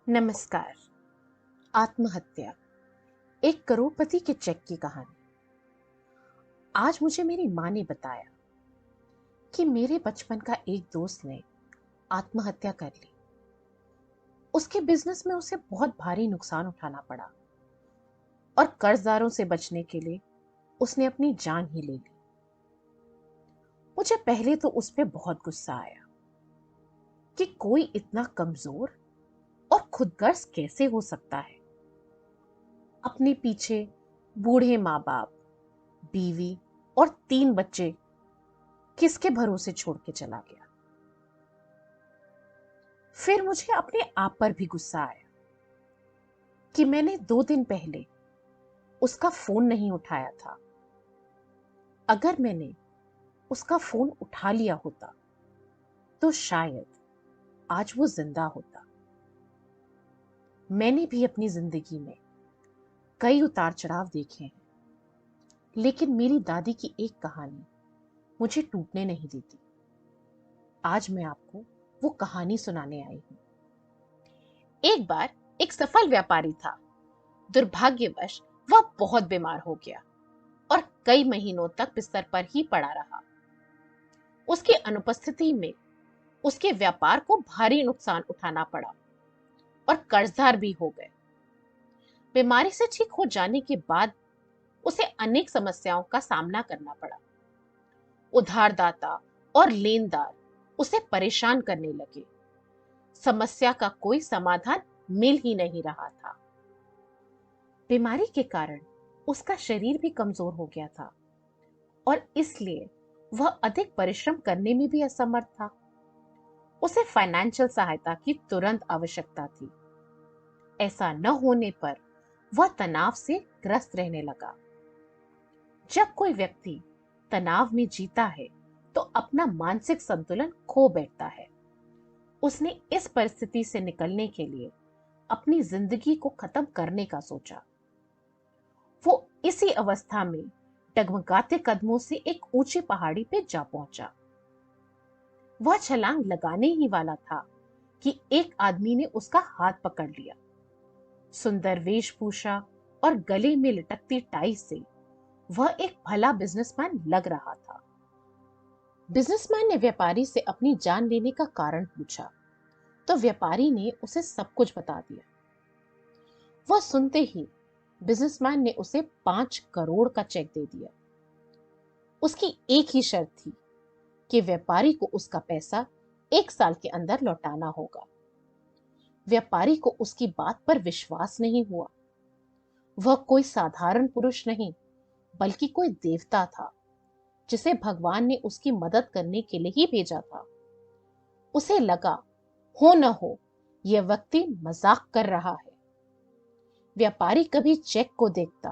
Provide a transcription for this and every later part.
नमस्कार। आत्महत्या, एक करोड़पति के चेक की कहानी। आज मुझे मेरी माँ ने बताया कि मेरे बचपन का एक दोस्त ने आत्महत्या कर ली। उसके बिजनेस में उसे बहुत भारी नुकसान उठाना पड़ा और कर्जदारों से बचने के लिए उसने अपनी जान ही ले ली। मुझे पहले तो उस पे बहुत गुस्सा आया कि कोई इतना कमजोर और खुदगर्ज कैसे हो सकता है। अपने पीछे बूढ़े माँ बाप, बीवी और 3 बच्चे किसके भरोसे छोड़ के चला गया। फिर मुझे अपने आप पर भी गुस्सा आया कि मैंने 2 दिन पहले उसका फोन नहीं उठाया था। अगर मैंने उसका फोन उठा लिया होता तो शायद आज वो जिंदा होता। मैंने भी अपनी जिंदगी में कई उतार चढ़ाव देखे हैं, लेकिन मेरी दादी की एक कहानी मुझे टूटने नहीं देती। आज मैं आपको वो कहानी सुनाने आई हूं। एक बार एक सफल व्यापारी था। दुर्भाग्यवश वह बहुत बीमार हो गया और कई महीनों तक बिस्तर पर ही पड़ा रहा। उसकी अनुपस्थिति में उसके व्यापार को भारी नुकसान उठाना पड़ा और कर्जदार भी हो गए। बीमारी से ठीक हो जाने के बाद उसे अनेक समस्याओं का सामना करना पड़ा। उधारदाता और लेनदार उसे परेशान करने लगे। समस्या का कोई समाधान मिल ही नहीं रहा था। बीमारी के कारण उसका शरीर भी कमजोर हो गया था और इसलिए वह अधिक परिश्रम करने में भी असमर्थ था। उसे फाइनेंशियल सहायता की तुरंत आवश्यकता थी। ऐसा न होने पर वह तनाव से ग्रस्त रहने लगा। जब कोई व्यक्ति तनाव में जीता है तो अपना मानसिक संतुलन खो बैठता है। उसने इस परिस्थिति से निकलने के लिए अपनी जिंदगी को खत्म करने का सोचा। वो इसी अवस्था में डगमगाते कदमों से एक ऊंची पहाड़ी पे जा पहुंचा। वह छलांग लगाने ही वाला था कि एक आदमी ने उसका हाथ पकड़ लिया। सुंदर वेशभूषा और गले में लटकती टाई से वह एक भला बिजनेसमैन लग रहा था। बिजनेसमैन ने व्यापारी से अपनी जान लेने का कारण पूछा तो व्यापारी ने उसे सब कुछ बता दिया। वह सुनते ही बिजनेसमैन ने उसे 5 करोड़ का चेक दे दिया। उसकी एक ही शर्त थी कि व्यापारी को उसका पैसा 1 साल के अंदर लौटाना होगा। व्यापारी को उसकी बात पर विश्वास नहीं हुआ। वह कोई साधारण पुरुष नहीं, बल्कि कोई देवता था जिसे भगवान ने उसकी मदद करने के लिए ही भेजा था। उसे लगा, हो न हो यह व्यक्ति मजाक कर रहा है। व्यापारी कभी चेक को देखता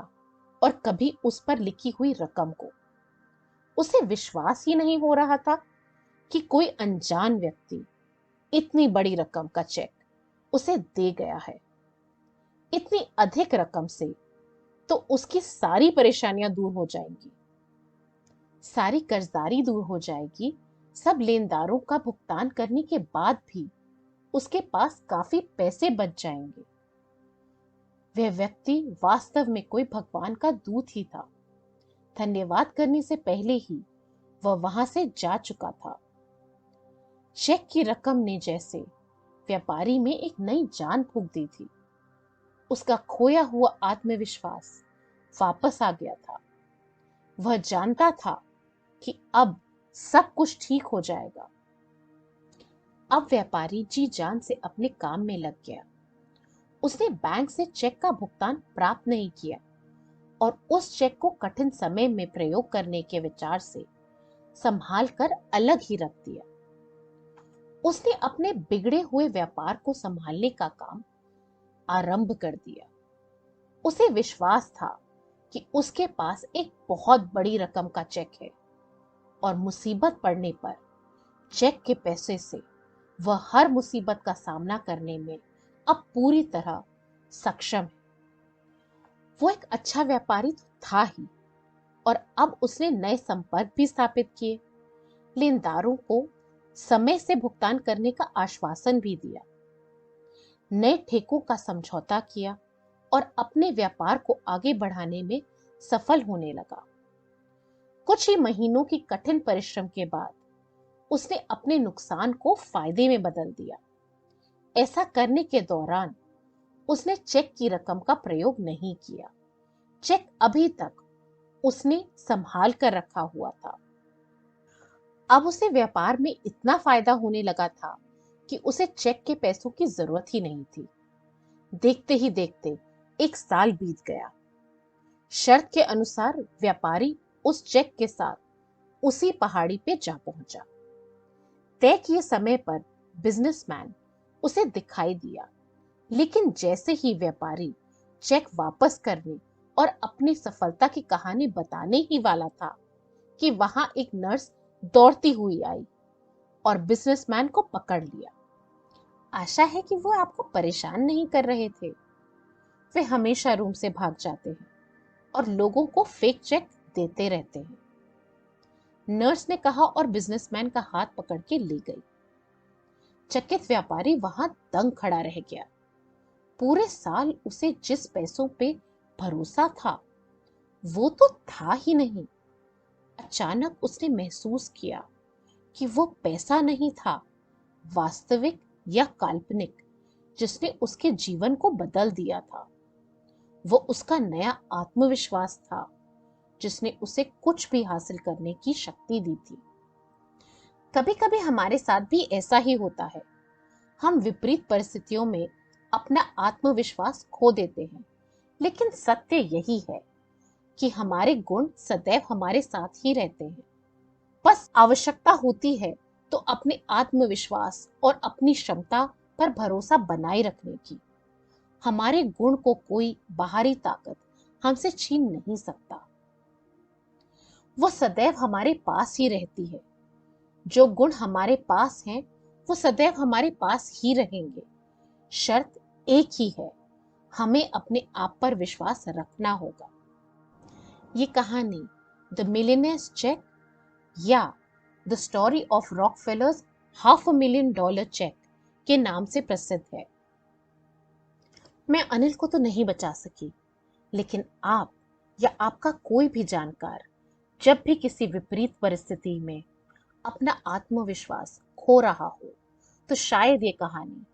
और कभी उस पर लिखी हुई रकम को। उसे विश्वास ही नहीं हो रहा था कि कोई अनजान व्यक्ति इतनी बड़ी रकम का चेक उसे दे गया है। इतनी अधिक रकम से तो उसकी सारी परेशानियां दूर हो जाएंगी, सारी कर्जदारी दूर हो जाएगी। सब लेनदारों का भुगतान करने के बाद भी उसके पास काफी पैसे बच जाएंगे। वह व्यक्ति वास्तव में कोई भगवान का दूत ही था। धन्यवाद करने से पहले ही वह वहां से जा चुका था। चेक की रकम ने जैसे व्यापारी में एक नई जान फूंक दी थी। उसका खोया हुआ आत्मविश्वास वापस आ गया था। वह जानता था कि अब सब कुछ ठीक हो जाएगा। अब व्यापारी जी जान से अपने काम में लग गया। उसने बैंक से चेक का भुगतान प्राप्त नहीं किया और उस चेक को कठिन समय में प्रयोग करने के विचार से संभाल कर अलग ही रख दिया। उसने अपने बिगड़े हुए व्यापार को संभालने का काम आरंभ कर दिया। उसे विश्वास था कि उसके पास एक बहुत बड़ी रकम का चेक है और मुसीबत पड़ने पर चेक के पैसे से वह हर मुसीबत का सामना करने में अब पूरी तरह सक्षम है। वो एक अच्छा व्यापारी तो था ही और अब उसने नए संपर्क भी स्थापित किए, लेनदारों को समय से भुगतान करने का आश्वासन भी दिया। नए ठेकों का समझौता किया और अपने व्यापार को आगे बढ़ाने में सफल होने लगा। कुछ ही महीनों की कठिन परिश्रम के बाद उसने अपने नुकसान को फायदे में बदल दिया। ऐसा करने के दौरान उसने चेक की रकम का प्रयोग नहीं किया। चेक अभी तक उसने संभाल कर रखा हुआ था। अब उसे व्यापार में इतना फायदा होने लगा था कि उसे चेक के पैसों की जरूरत ही नहीं थी। देखते ही देखते 1 साल बीत गया। शर्त के अनुसार व्यापारी उस चेक के साथ उसी पहाड़ी पे जा पहुंचा। तय किए समय पर बिजनेसमैन उसे दिखाई दिया, लेकिन जैसे ही व्यापारी चेक वापस करने और अपनी सफलता की कहानी बताने ही वाला था कि वहां एक नर्स दौड़ती हुई आई और बिजनेसमैन को पकड़ लिया। आशा है कि वो आपको परेशान नहीं कर रहे थे। वे हमेशा रूम से भाग जाते हैं और लोगों को फेक चेक देते रहते हैं, नर्स ने कहा और बिजनेसमैन का हाथ पकड़ के ले गई। चकित व्यापारी वहां दंग खड़ा रह गया। पूरे साल उसे जिस पैसों पे भरोसा था वो तो था ही नहीं। अचानक उसने महसूस किया कि वो पैसा नहीं था, वास्तविक या काल्पनिक, जिसने उसके जीवन को बदल दिया था। वो उसका नया आत्मविश्वास था, जिसने उसे कुछ भी हासिल करने की शक्ति दी थी। कभी कभी हमारे साथ भी ऐसा ही होता है। हम विपरीत परिस्थितियों में अपना आत्मविश्वास खो देते हैं, लेकिन सत्य यही है कि हमारे गुण सदैव हमारे साथ ही रहते हैं। बस आवश्यकता होती है तो अपने आत्मविश्वास और अपनी क्षमता पर भरोसा बनाए रखने की। हमारे गुण को कोई बाहरी ताकत हमसे छीन नहीं सकता। वो सदैव हमारे पास ही रहती है। जो गुण हमारे पास हैं वो सदैव हमारे पास ही रहेंगे। शर्त एक ही है, हमें अपने आप पर विश्वास रखना होगा। ये कहानी द मिलियनेयर्स चेक या the story of Rockefellers $500,000 cheque के नाम से प्रसिद्ध है। मैं अनिल को तो नहीं बचा सकी, लेकिन आप या आपका कोई भी जानकार जब भी किसी विपरीत परिस्थिति में अपना आत्मविश्वास खो रहा हो तो शायद ये कहानी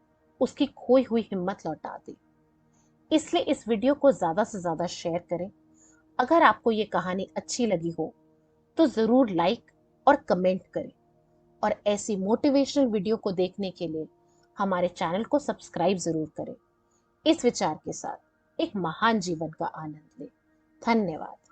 उसकी खोई हुई हिम्मत लौटा दे। इसलिए इस वीडियो को ज्यादा से ज्यादा शेयर करें। अगर आपको ये कहानी अच्छी लगी हो तो जरूर लाइक और कमेंट करें, और ऐसी मोटिवेशनल वीडियो को देखने के लिए हमारे चैनल को सब्सक्राइब जरूर करें। इस विचार के साथ एक महान जीवन का आनंद लें। धन्यवाद।